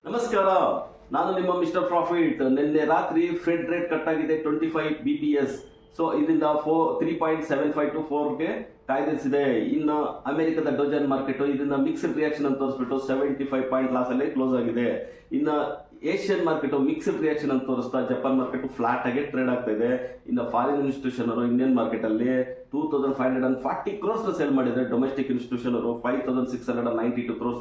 ನಮಸ್ಕಾರ, ನಾನು ನಿಮ್ಮ ಮಿಸ್ಟರ್ ಪ್ರಾಫಿಟ್. ನಿನ್ನೆ ರಾತ್ರಿ ಫ್ರೆಡ್ ರೇಟ್ ಕಟ್ ಆಗಿದೆ 25 BPS. ಸೊ ಇದರಿಂದ 3.75 to 4ಗೆ ಕಾಯ್ದಿರಿಸಿದೆ. ಇನ್ನು ಅಮೆರಿಕದ ಡೋಜನ್ ಮಾರ್ಕೆಟ್ ಇದನ್ನ ಮಿಕ್ಸ್ಡ್ ರಿಯಾಕ್ಷನ್ ಅಂತ ತೋರಿಸ್ಬಿಟ್ಟು 75 ಪಾಯಿಂಟ್ ಲಾಸ್ ಅಲ್ಲಿ ಕ್ಲೋಸ್ ಆಗಿದೆ. ಇನ್ನು ಏಷ್ಯನ್ ಮಾರ್ಕೆಟ್ ಮಿಕ್ಸ್ಡ್ ರಿಯಾಕ್ಷನ್ ಅಂತ ತೋರಿಸ್ತಾ ಜಪಾನ್ ಮಾರ್ಕೆಟ್ ಫ್ಲಾಟ್ ಆಗಿ ಟ್ರೇಡ್ ಆಗ್ತಾ ಇದೆ. ಇನ್ನು ಫಾರಿನ್ ಇನ್ಸ್ಟಿಟ್ಯೂಷನ್ ಅವರು ಇಂಡಿಯನ್ ಮಾರ್ಕೆಟ್ ಅಲ್ಲಿ 2540 crores ಸೇಲ್ ಮಾಡಿದ್ದಾರೆ. ಡೊಮೆಸ್ಟಿಕ್ ಇನ್ಸ್ಟಿಟ್ಯೂಷನ್ ಅವರು 5692 crores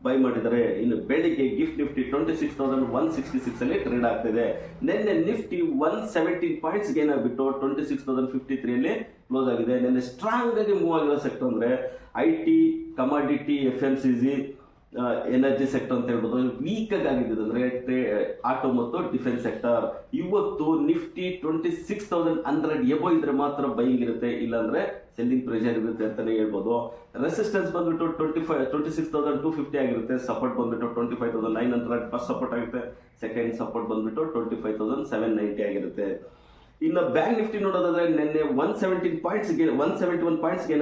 ಬೈ ಮಾಡಿದ್ದಾರೆ. ಇನ್ನು ಬೆಳಿಗ್ಗೆ ಗಿಫ್ಟ್ ನಿಫ್ಟಿ 26,166 ಅಲ್ಲಿ ಟ್ರೇಡ್ ಆಗ್ತಿದೆ. ನಿನ್ನೆ ನಿಫ್ಟಿ 117 ಪಾಯಿಂಟ್ಸ್ ಗೇನ್ ಆಗಿಬಿಟ್ಟು 26,053 ಅಲ್ಲಿ ಕ್ಲೋಸ್ ಆಗಿದೆ. ನಿನ್ನೆ ಸ್ಟ್ರಾಂಗ್ ಆಗಿ ಮೂವ್ ಆಗಿರೋ ಸೆಕ್ಟರ್ ಅಂದ್ರೆ IT, commodity, FMCG, energy sector ಅಂತ ಹೇಳ್ಬೋದು. ವೀಕ್ ಆಗಿದೆ ಅಂದ್ರೆ ಆಟೋ ಮತ್ತು ಡಿಫೆನ್ಸ್ ಸೆಕ್ಟರ್. ಇವತ್ತು ನಿಫ್ಟಿ 26,100 ಎಬೋ ಇದ್ರೆ ಮಾತ್ರ ಬೈಯಿಂಗ್ ಇರುತ್ತೆ, ಇಲ್ಲಾಂದ್ರೆ ಸೆಲ್ಲಿಂಗ್ ಪ್ರೆಷರ್ ಇರುತ್ತೆ ಅಂತಾನೆ ಹೇಳ್ಬೋದು. ರೆಸಿಸ್ಟೆನ್ಸ್ ಬಂದ್ಬಿಟ್ಟು 26,250 ಆಗಿರುತ್ತೆ. ಸಪೋರ್ಟ್ ಬಂದ್ಬಿಟ್ಟು 25,900 ಫಸ್ಟ್ ಸಪೋರ್ಟ್ ಆಗುತ್ತೆ. ಸೆಕೆಂಡ್ ಸಪೋರ್ಟ್ ಬಂದ್ಬಿಟ್ಟು 25,790 ಆಗಿರುತ್ತೆ. ಇನ್ನು ಬ್ಯಾಂಕ್ ನಿಫ್ಟಿ ನೋಡೋದಾದ್ರೆ ನಿನ್ನೆ 171 ಪಾಯಿಂಟ್ಸ್ ಗೇನ್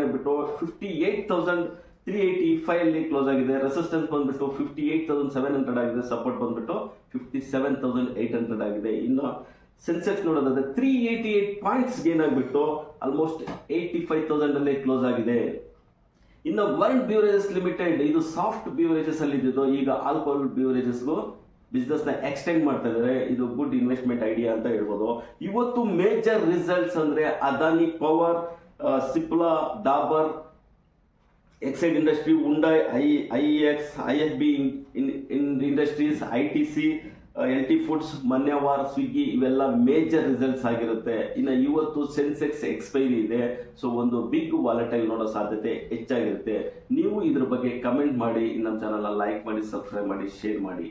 ಆಗ್ಬಿಟ್ಟು 58,385 ಅಲ್ಲಿ ಕ್ಲೋಸ್ ಆಗಿದೆ. ರೆಸಿಸ್ಟೆನ್ಸ್ ಬಂದ್ಬಿಟ್ಟು 58,700 ಆಗಿದೆ. ಸಪೋರ್ಟ್ ಬಂದ್ಬಿಟ್ಟು 57,800 ಆಗಿದೆ. ಇನ್ನು ಸೆನ್ಸೆಕ್ಸ್ ನೋಡೋದಾದ್ರೆ 388 ಪಾಯಿಂಟ್ಸ್ ಗೇನ್ ಆಗ್ಬಿಟ್ಟು ಆಲ್ಮೋಸ್ಟ್ 85,000 ಅಲ್ಲಿ ಕ್ಲೋಸ್ ಆಗಿದೆ. ಇನ್ನು ವರ್ಲ್ಡ್ ಬ್ಯೂವರೇಜಸ್ ಲಿಮಿಟೆಡ್ ಇದು ಸಾಫ್ಟ್ ಬ್ಯೂವರೇಜಸ್ ಅಲ್ಲಿ ಇದ್ದು ಈಗ ಆಲ್ಕೋಹಾಲ್ ಬ್ಯೂವರೇಜಸ್ಗೂ ಬಿಸ್ನೆಸ್ ನ ಎಕ್ಸ್ಟೆಂಡ್ ಮಾಡ್ತಾ ಇದ್ದಾರೆ. ಇದು ಗುಡ್ ಇನ್ವೆಸ್ಟ್ಮೆಂಟ್ ಐಡಿಯಾ ಅಂತ ಹೇಳ್ಬೋದು. ಇವತ್ತು ಮೇಜರ್ ರಿಸಲ್ಟ್ಸ್ ಅಂದ್ರೆ Adani power, Cipla, Dabur, Exide industry, Hyundai, IEX, IFB industries, ITC, LT foods, Manyavar, Swiggy ಇವೆಲ್ಲ ಮೇಜರ್ ರಿಸಲ್ಟ್ಸ್ ಆಗಿರುತ್ತೆ. ಇನ್ನು ಇವತ್ತು ಸೆನ್ಸೆಕ್ಸ್ ಎಕ್ಸ್ಪೈರಿ ಇದೆ. ಸೊ ಒಂದು ಬಿಗ್ ವಾಲಟೈಲ್ ನೋಡೋ ಸಾಧ್ಯತೆ ಹೆಚ್ಚಾಗಿರುತ್ತೆ. ನೀವು ಇದ್ರ ಬಗ್ಗೆ ಕಮೆಂಟ್ ಮಾಡಿ, ನಮ್ಮ ಚಾನಲ್ ಲೈಕ್ ಮಾಡಿ, ಸಬ್ಸ್ಕ್ರೈಬ್ ಮಾಡಿ, ಶೇರ್ ಮಾಡಿ.